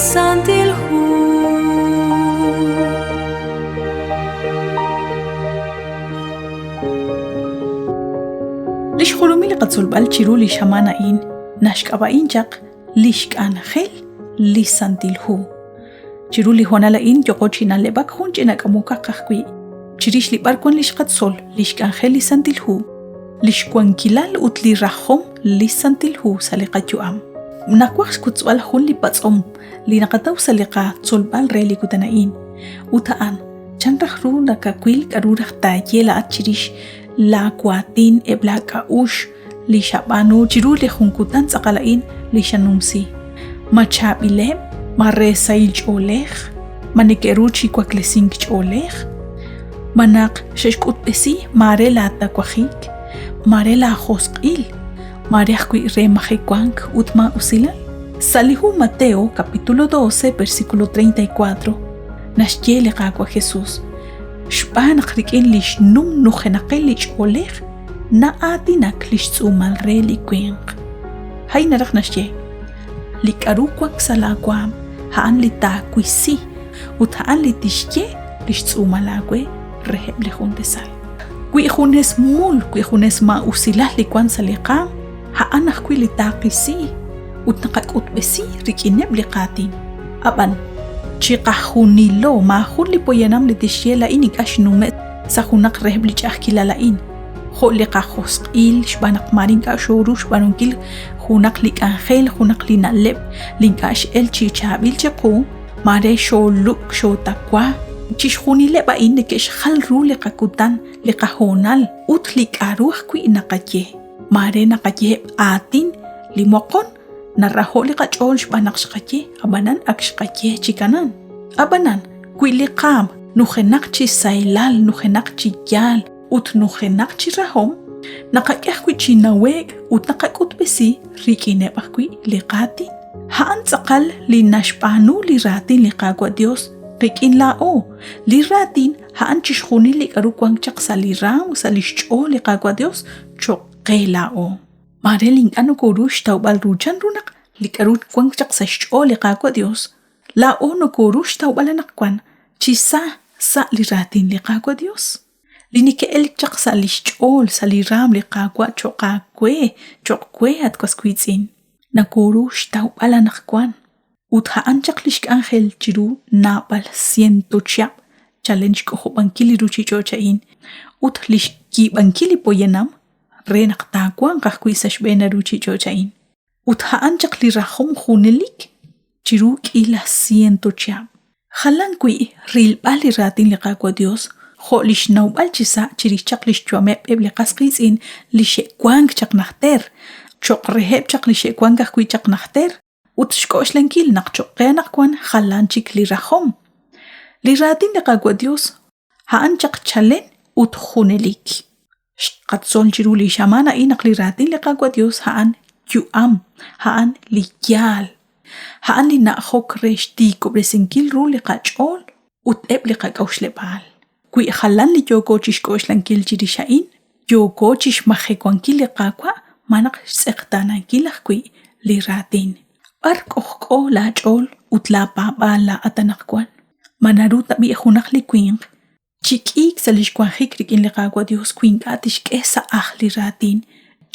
lisantilhu. Lish khulumi li qatzul bal chiru li shamana in nashkaba injaq lishk angel lisantilhu. Chiru li honala in yoqochina lebak hunchina kamuka qaqwi. Chirish li barkon lish qatzol lishk angel lisantilhu. Lishkwan kilal utli rahom lisantilhu saliqajuam. Nakwax kutzwal hun li patzom li nakataw saliqa tzolbal reli kutanain. Utaan chanrah ru nakakwil karurah tayela at chirish la kuatin ebla kaush li shabanu chiru li hunkutan sakalain li shanumsi. Machabilem maresail cholech manikeruchi kwaklesing cholech manak sheshkut besi mare lata kwahik mare la hosqil mare akwi remajekwank utma usila. Salihu Mateo capítulo 12 versículo 34 nashye qaqwa Jesús shpan khrikin lish num nuhenaqil lich olech na atinak lish tsumal re likwinq hay narakh nashye likaru kwak salakwam haan litakwisi uthaan litishye lish tsumalagwe reheb lehundesal kwi khunes mul kwi khunes ma usilah likwan saliqam haan akhwi litaqisi utnaqak utbesi rikineb liqatin aban chiqahunilo ma khuli poyanam litishiela inik ashnume sahunak reheb lichahkilalain kho liqahosqil shbanak marin ka shorush banunkil hunak lik angel hunak linaleb linkash el chichabil chequ mare sholuk shotakwa chishunile ba inikesh khal ru liqakutan liqahonal utlik aruh kwi naqaye mare naqaye atin limoqon naraholi qachol shbanak shqaye abanan akshqaye chikanan abanan kwiliqam nujenak chi sailal nujenak chi yal ut nujenak chi rahom naqaqeh kwi chinawek ut naqakut besi rikine bakwi liqati haan tsaqal linashpanu liratin liqagwa Dios qikin lao liratin haan chishkhuni liqaru kwangchaq saliram salishcho liqagwa Dios choqelao Marelin anu korush taubal ruchan runak likarut kwang chak sa shcho liqaqwa Dios la ono korush taubalanak kwan chisa sa liratin liqaqwa Dios linike el chak sa lishchol sa liram liqaqwa choqque at kwaskwitsin na korush taubalanak kwan utha anchak lishk angel chiru nabal siento chap challenge ko bankili ruchi chochain ut lishki bankili poyenam renak takwan qaqwi sashbena ruchi chochain utha anchaq li rahom khunelik chiru ila siento cham khalan kwi ril bali ratin liqaqwa Dios kholish nawbal chisa chirichaq lish chwame eble qasqizin li shekwang chaqnahter choq reheb chaq li shekwang qaqwi chaqnahter ut shkoshlenkil naqchoqenak kwan khalan chik li rahom li ratin liqaqwa Dios ha anchaq chalen ut khunelik qatzol chiru li shamana inaq li ratin liqaqwa Dios haan yuam haan liyal haan li naqhok reshti kobresenkil ru liqachol ut eb liqaqawshlebal kwi khalan li yoko chishkoshlenkil chirishain yoko chishmajekwankil liqaqwa manaq tseqtanankil kwi li ratin barqoqo la chol ut la baba la atanaqkwan manarut bi khunaq li kwinq chikik salishkwanjik rikin liqaqwa Dios kwinqatish k'esa ahli ratin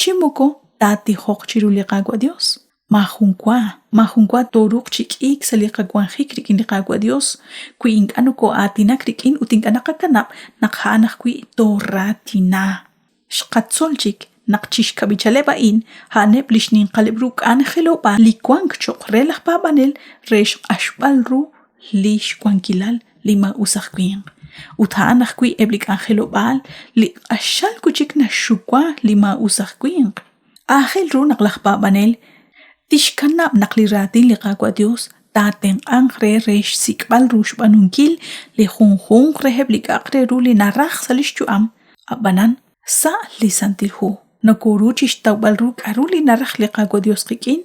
chimoko tati hoq chiru liqaqwa Dios majunkwa toruq chikik saliqakwanjik rikin liqaqwa Dios kwinqanu ko atinak rikin utinqanaqakanap naqhanaq kwi toratina shqatsolchik naqchish kabichaleba in haneb lishnin qalibru k'anjeloba likwank choqrelaj babanel resh ashbal ru lish kwankilal lima usaqkwin uthaan akwi eblik angelo bal li ashal kuchik na shukwa lima usaqkwin angel ru naqlaqpa banel tishkanab naqliratin liqaqwa Dios taten angre resh sikbal rush banunkil li junjun reheblik aqre ru li naraj salishchuam abanan sa lisantilhu nakoruchish tawbal ru karu li naraj liqaqwa Dios qikin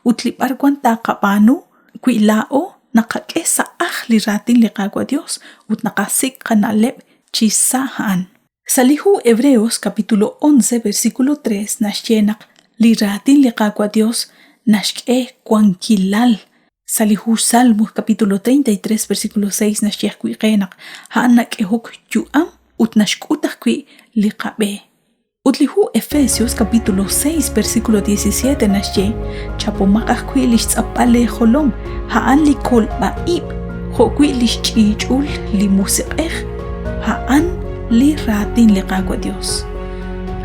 utli barkwan taqapanu kwi lao naqaqesa ahli ratin liqaqwa Dios ut naqasik qanaleb chisahan salihu Hebreos capítulo 11 versículo 3 nashyenaq li ratin liqaqwa Dios nashk'e kwankilal Salihu Salmo capítulo 33 versículo 6 nashiyah kui qenak haanak ehok yuam utnashkutak kui liqabe. Utlihu Efesios capítulo 6 versículo 17 nashye chapomakah kui lishtzapale holom haan likol baib ho kui lishchichul li musiqeh haan li ratin liqagwa Dios.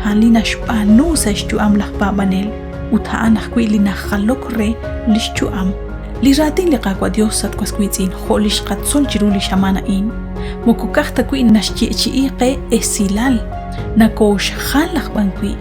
Haan li nashpanu sa ishtuam lahpabanel ut haan kui li nakhalok re lishtuam. Li ratin liqagwa Dios at kwaskuitzin holish qatsol chiruli shamanain mokukahta kui nashchichiiqe esilal nakosh khalaq bankui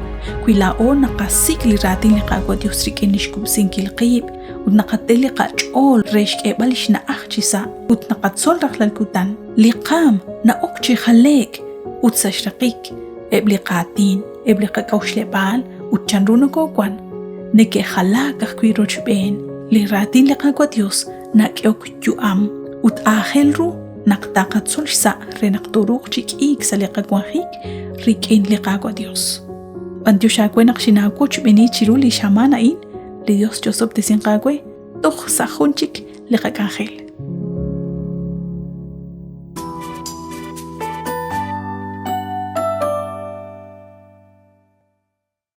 kui lao naqasik li ratin liqagwa Dios rikinishkub sinkil qib ut naqateli qachol reshk ebalish na achisa ut naqatsol raqlalkutan liqam na okchi khalek ut sashraqik ebli qatin ebli qakawshle bal ut chanruno kokwan neke khalaq kui rochben li ratin liqagwa Dios nakyok yuam ut ahelru naqtaqatsol sa renaqturuq chikik sa liqagwahik rikin liqagwa Dios. Bantiushakwe naqshinakwo chbeni chiruli shamanain li Dios Josop tesinqakwe toq sajunchik liqakangel.